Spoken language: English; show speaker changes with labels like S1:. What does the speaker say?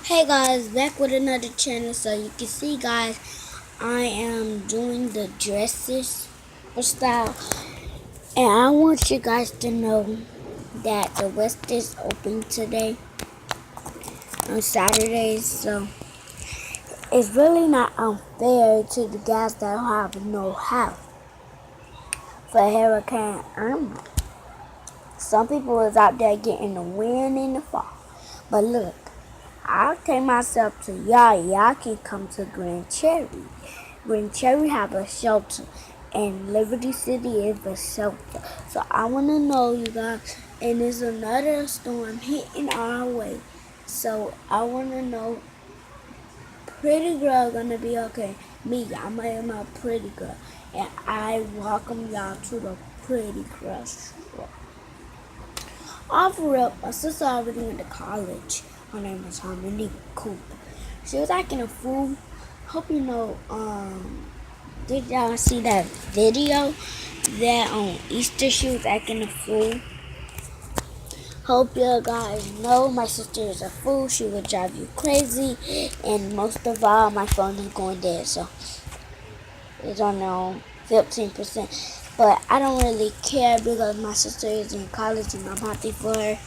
S1: Hey guys, back with another channel. So you can see guys, I am doing the dresses for style, and I want you guys to know that the West is open today on Saturdays. So it's really not unfair to the guys that have no house for Hurricane Irma. Some people is out there getting the wind in the fall, but look, I'll take myself to y'all. Y'all can come to Grand Cherry. Grand Cherry have a shelter, and Liberty City is a shelter. So I want to know, you guys, and there's another storm hitting our way. So I want to know, pretty girl gonna be okay. Me, I'm a pretty girl, and I welcome y'all to the pretty girl show. For real, my sister already went to college. Her name is Irma Kik. She was acting a fool. Hope you know, did y'all see that video that on Easter she was acting a fool? Hope you guys know my sister is a fool. She will drive you crazy. And most of all, my phone is going dead. So it's on 15%. But I don't really care because my sister is in college and I'm happy for her.